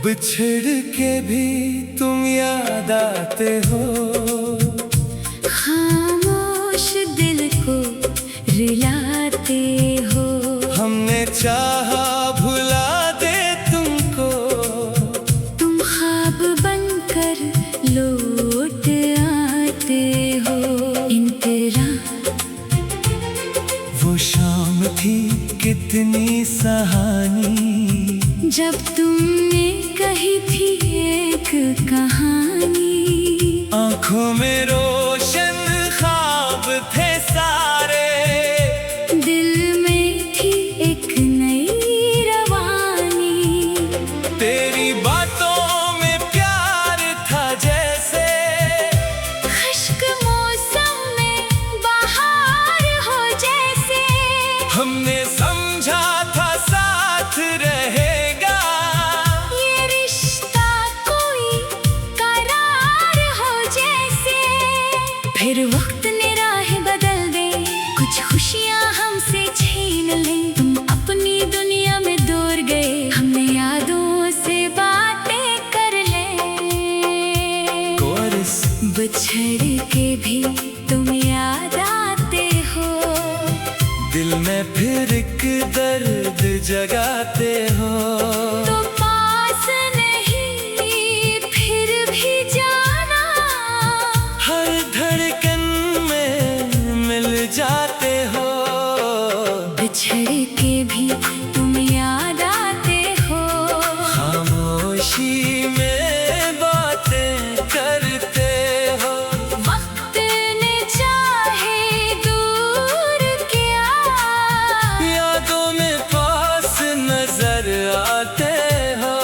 बिछड़ के भी तुम याद आते हो, खामोश दिल को रुलाते हो। हमने चाहा भुला दे तुमको, तुम ख्वाब बनकर लौट आते हो। इंतरा वो शाम थी कितनी सहानी, जब तुमने कही थी एक कहानी। आंखों में रोशन ख्वाब थे सारे, दिल में थी एक नई रवानी। तेरी बातों में प्यार था जैसे खुश्क मौसम में बहार हो जैसे। हमने समझा था साथ रहेगा, ये रिश्ता कोई करार हो जैसे। फिर वक्त ने राह बदल दे, कुछ खुशियां हमसे छीन ले। तुम अपनी दुनिया में दूर गए, हमने यादों से बातें कर ले। कोरस बिछड़ के भी तुम याद आते हो, दिल में फिर एक दर्द जगाते हो। तो पास नहीं फिर भी जाना, हर धड़कन में मिल जाते हो। बिछड़ के भी तुम याद आते हो। खामोशी में बातें करते हो, वक्त ने चाहे दूर किया, यादों में पास नजर आते हो।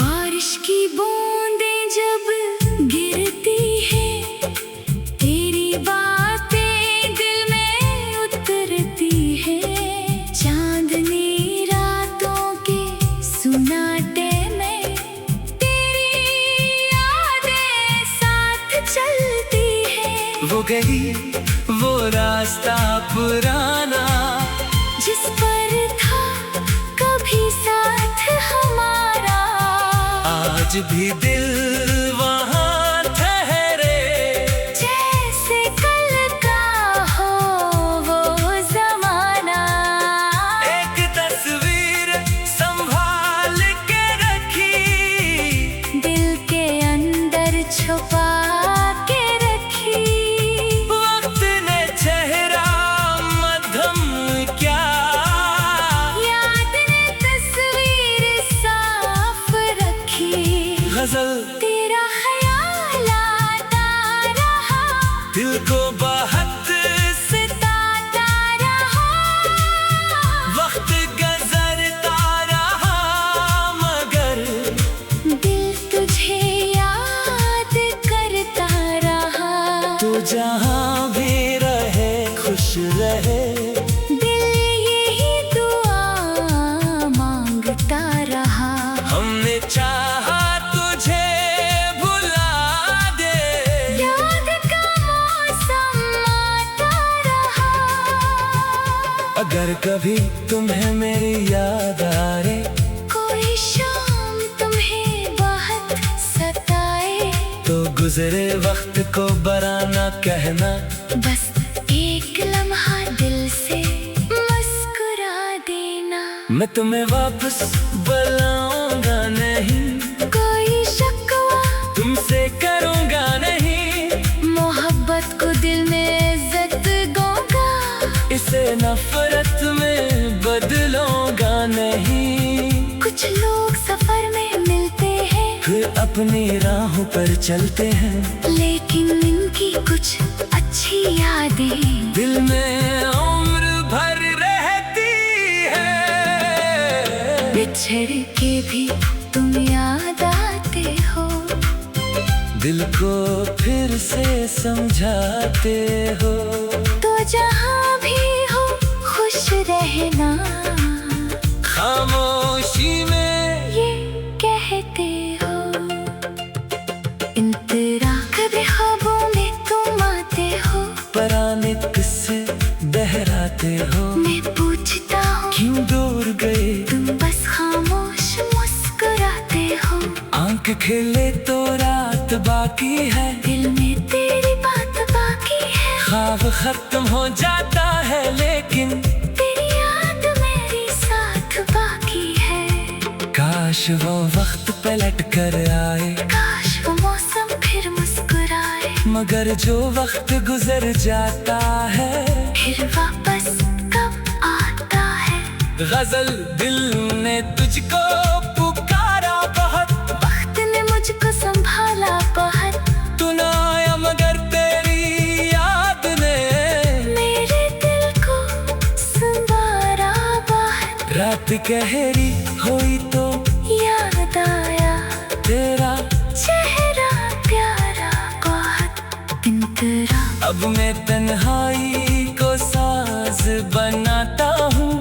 बारिश की बूंदें जब गिरती है, तेरी बातें दिल में उतरती है। चांदनी रातों के सुनाटे में तेरी यादें साथ चलती है। वो गई वो रास्ता पुराना, जिस पर था कभी साथ हमारा। आज भी दिल वहाँ ठहरे, जैसे कल का हो वो जमाना। एक तस्वीर संभाल के रखी, दिल के अंदर छुपा के रखी। वक्त ने चेहरा मध्यम क्या, याद ने तस्वीर साफ रखी। गजल तेरा ख्याल आता रहा, दिल को बहत सताता रहा। वक्त गुजरता रहा, मगर दिल तुझे याद करता रहा। तू जहाँ भी रहे खुश रहे, दिल यही दुआ मांगता रहा। हमने चाहा तुझे भुला दे, याद का मौसम आता रहा। अगर कभी तुम्हें मेरी याद आ रे, कोई शाम तुम्हें बहुत सताए, तो गुजरे वक्त को बराना कहना। बस एक लम्हा दिल से मुस्कुरा देना। मैं तुम्हें वापस बुलाऊंगा नहीं, कोई फिर अपनी राहों पर चलते हैं, लेकिन इनकी कुछ अच्छी यादें दिल में उम्र भर रहती है। बिछड़ के भी तुम याद आते हो, दिल को फिर से समझाते हो। तो जहाँ भी हो खुश रहना, खामोशी में ये कहते हो। इन तेरा कभी ख्वाबों में तुम आते हो, पुराने किस्से दोहराते हो। मैं पूछता हूँ क्यों दूर गए, तुम बस खामोश मुस्कुराते हो। आंख खेले तो रात बाकी है, दिल में तेरी बात बाकी है। ख्वाब खत्म हो जाता है लेकिन तेरी याद मेरी साथ बाकी है। काश वो वक्त पलट कर आए, काश वो मौसम फिर मुस्कुराए, मगर जो वक्त गुजर जाता है फिर वापस कब आता है। गजल दिल ने तुझको पुकारा बहुत, वक्त ने मुझको संभाला बहुत, तू ना आया मगर तेरी याद ने मेरे दिल को संवारा बहुत। रात गहरी हुई तो याद आया तेरा चेहरा प्यारा बहुत। दिन तेरा अब मैं तन्हाई को साज बनाता हूँ,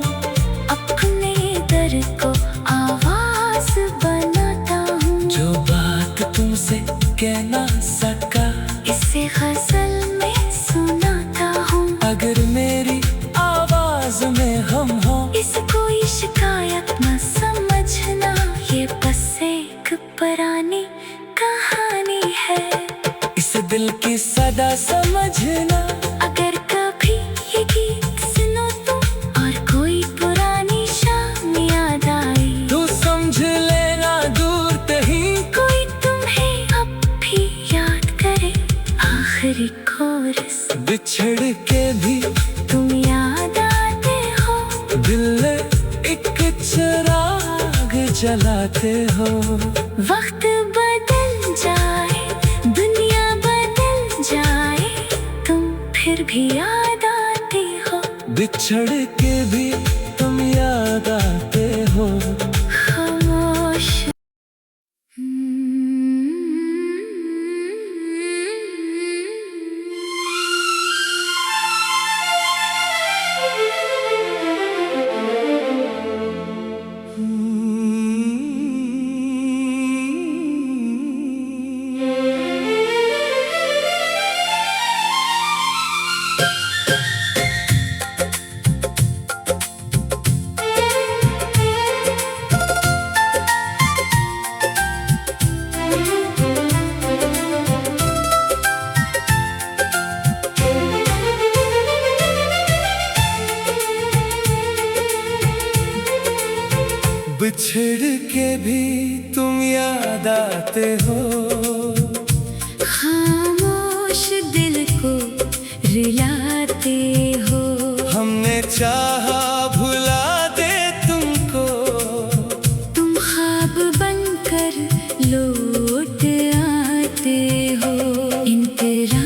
अपने दर को आवाज बनाता हूँ। जो बात तुमसे कह ना सका इसे गजल में सुनाता हूँ। अगर मेरी आवाज में हम हो, इसे कोई शिकायत न समझना, ये बस एक पुरानी कहानी है। इसे दिल की सदा समझना। अगर कभी ये गीत सुनो तुम और कोई पुरानी शाम याद आई, तू समझ लेना दूर कहीं, कोई तुम्हें अब भी याद करे। आखिरी कोरस बिछड़ के भी तुम याद आते हो, दिल में एक चिराग जलाते हो। वक्त बदल जाए दुनिया बदल जाए, तुम फिर भी याद आते हो। बिछड़ के भी तुम याद आते हो। खामोश बिछड़ के भी तुम याद आते हो। खामोश दिल को रुलाते हो। हमने चाहा भुला दे तुमको, तुम ख्वाब बनकर लौट आते हो। इन तेरा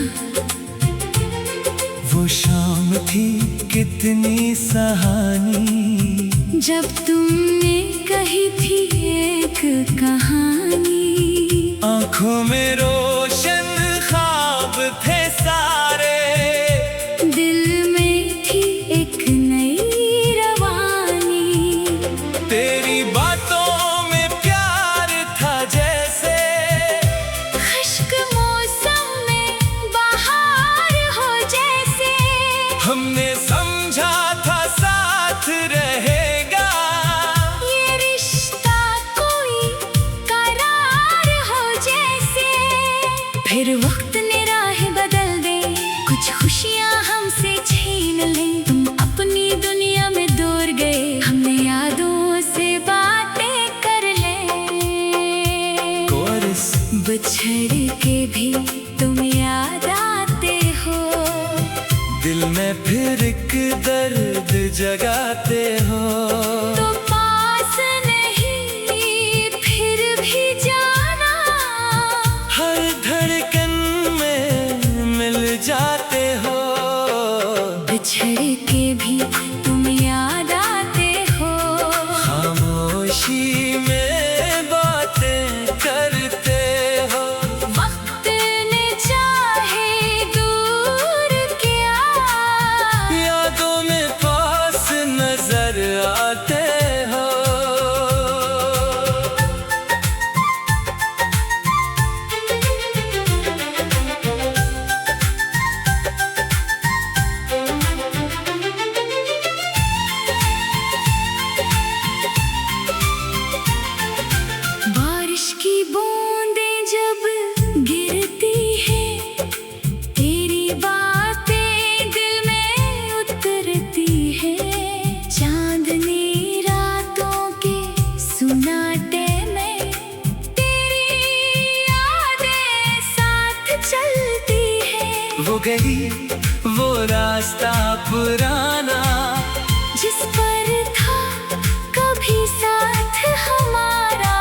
वो शाम थी कितनी सहानी, जब तुमने कही थी एक कहानी। आंखों में रोशन ख्वाब थे सारे, दिल में थी एक नई रवानी। तेरी बातों में प्यार था जैसे खुश्क मौसम में बाहर हो जैसे। हमने समझा था साथ रहेगा, ये रिश्ता कोई करार हो जैसे। फिर वक्त ने राह बदल दे, कुछ खुशियाँ हमसे छीन ले। तुम अपनी दुनिया में दूर गए, हमने यादों से बातें कर ले। कोरस बिछड़ के भी तुम याद आते हो, दिल में फिर एक दर्द जगाते हो। तो पास नहीं फिर भी जाना बूंदें जब गिरती है, तेरी बातें दिल में उतरती है। चांदनी रातों के सुनाटे में तेरी यादें साथ चलती है। वो गई वो रास्ता पुराना, जिस पर था कभी साथ हमारा।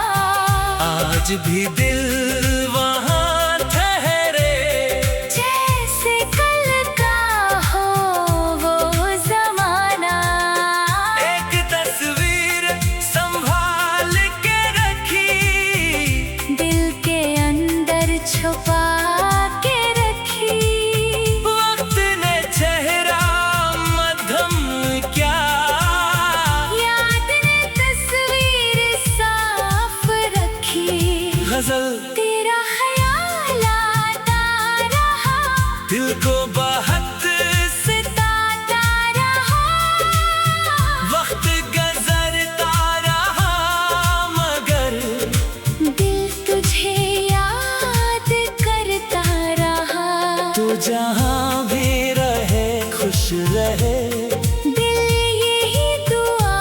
आज भी दिल वहाँ ठहरे, जैसे कल का हो वो जमाना। एक तस्वीर संभाल के रखी, दिल के अंदर छुपा के रखी। वक्त ने चेहरा मध्यम क्या, याद ने तस्वीर साफ रखी। गजल तेरा ख्याल आता रहा, दिल को बहत सताता रहा। वक्त गुजरता रहा, मगर दिल तुझे याद करता रहा। तू जहाँ भी रहे खुश रहे, दिल यही दुआ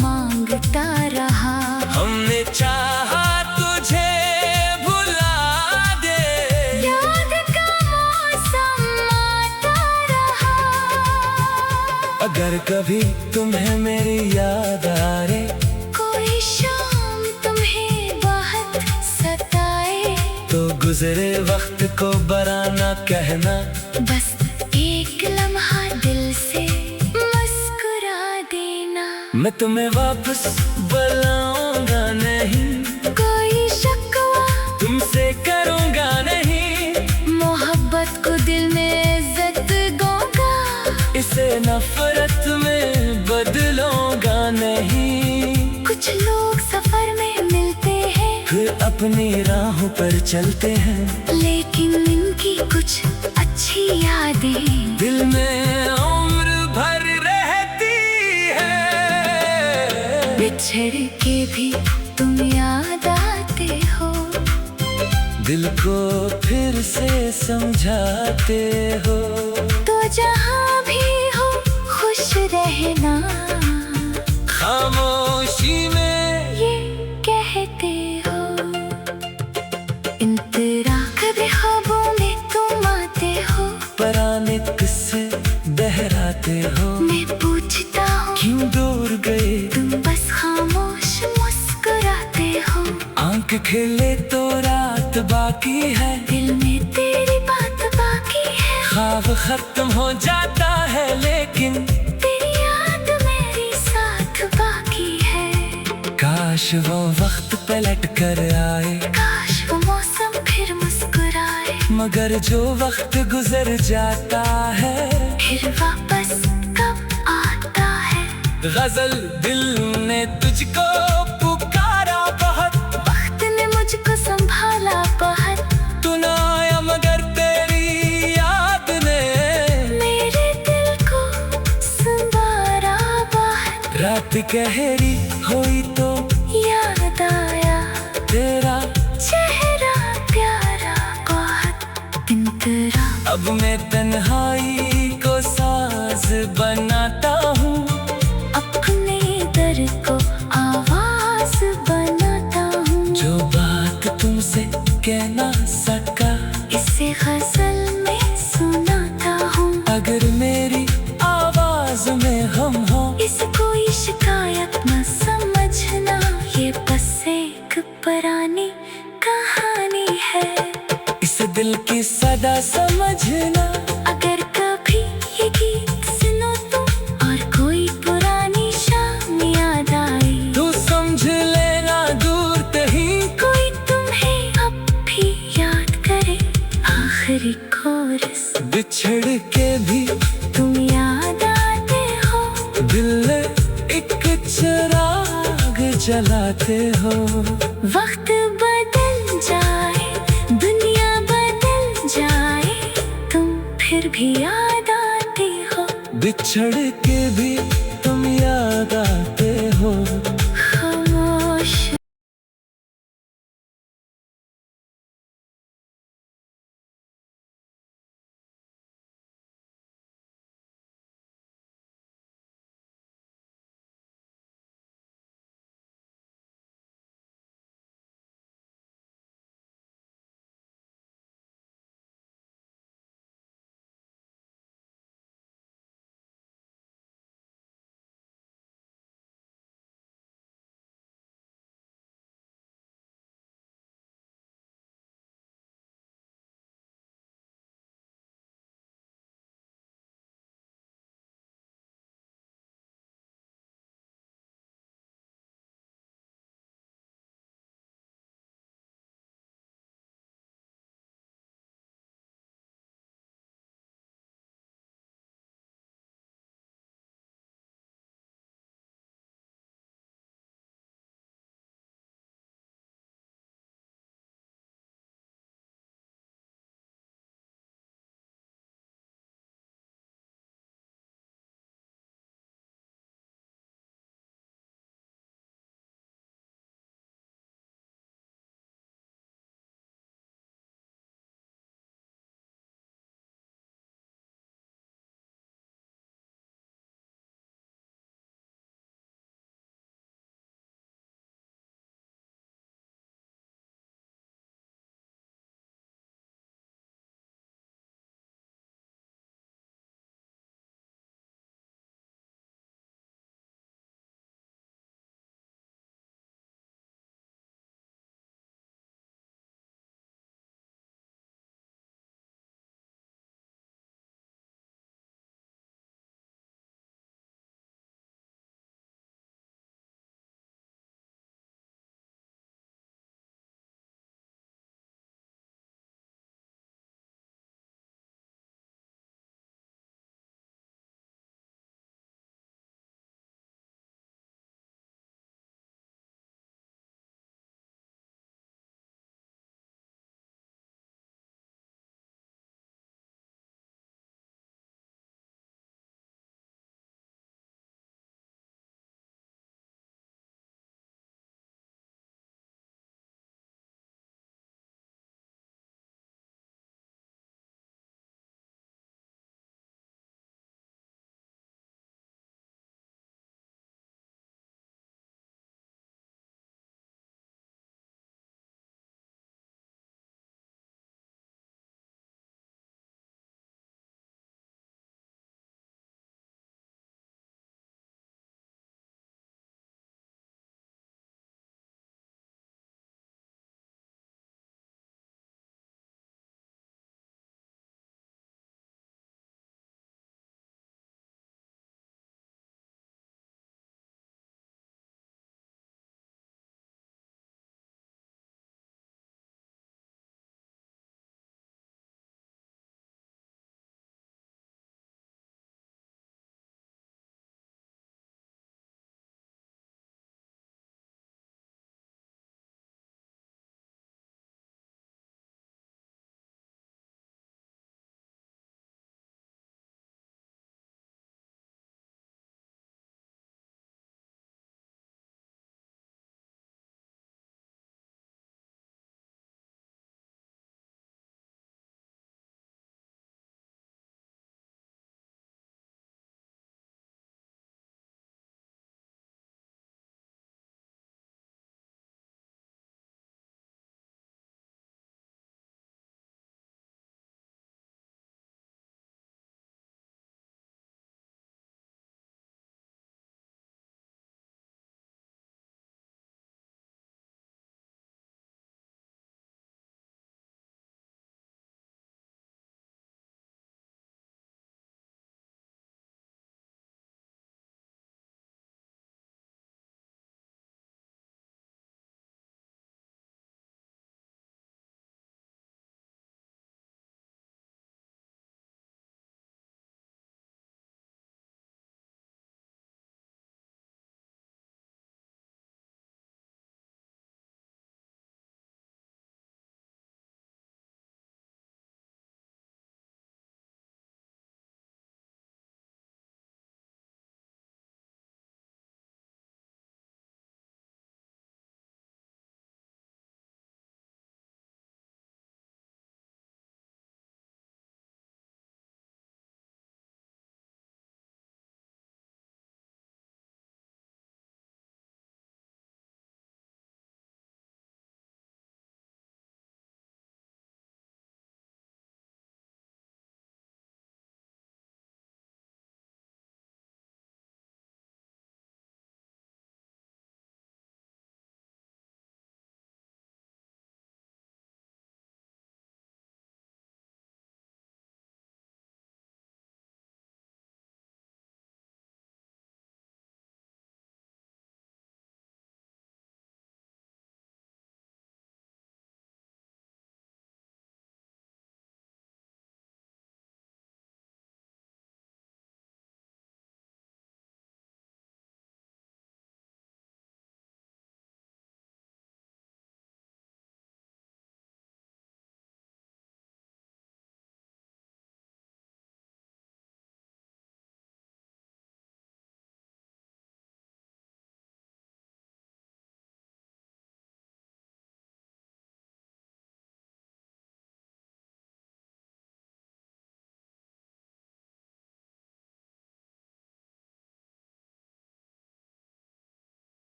मांगता रहा। हमने चाहा तुझे भुला दे, याद का मौसम आता रहा। अगर कभी तुम्हें मेरी याद आए, कोई शाम तुम्हें बहुत सताए, तो गुजरे वक्त को बराना कहना। बस एक लम्हा दिल से मुस्कुरा देना। मैं तुम्हें वापस बुलाऊंगा नहीं, कोई शिकवा तुमसे करूंगा नहीं। मोहब्बत को दिल में इज्जत दूंगा, इसे नफरत में बदलूंगा नहीं। कुछ लोग सफर में मिलते हैं, फिर अपनी राहों पर चलते हैं, लेकिन इनकी कुछ अच्छी यादें दिल में उम्र भर रहती है। बिछड़ के भी तुम याद आते हो, दिल को फिर से समझाते हो। तो जहाँ भी हो खुश रहना, खामोशी में ये कहते हो। इंतरा कभी ख्वाबों में तुम आते हो, पुराने किस्से दोहराते हो। मैं पूछता हूँ क्यों दूर गए, तुम बस खामोश मुस्कुराते हो। आंख खिले तो रात बाकी है, दिल में तेरी बात बाकी है। ख्वाब खत्म हो जाता है, लेकिन तेरी याद मेरी साथ बाकी है। काश वो वक्त पलट कर आए, काश वो मौसम फिर मुस्कुराए, मगर जो वक्त गुजर जाता है, फिर वापस कब आता है। गजल दिल ने तुझको पुकारा बहुत, वक्त ने मुझको संभाला बहुत, तू ना आया मगर तेरी याद ने मेरे दिल को संवारा बहुत। रात गहरी हुई तो याद आया तेरा चेहरा प्यारा बहुत। इंतरा अब मैं तन्हाई को साज बनाता हूँ, अपने दर को आवाज बनाता हूँ। जो बात तुमसे कह ना सका, इसे गजल में सुनाता हूँ। अगर मेरी आवाज में हम हो, इसे कोई शिकायत न समझना, ये बस एक पुरानी कहानी है। इस दिल की सदा समझना, अगर कभी ये गीत सुनो तुम और कोई पुरानी शाम याद आई, तू समझ लेना दूर कहीं, कोई तुम्हें अब भी याद करे। आखिरी कोरस बिछड़ के भी तुम याद आते हो, दिल एक चिराग जलाते हो। वक्त बदल जाए दुनिया बदल जाए, तुम फिर भी याद आते हो। बिछड़ के भी तुम याद आते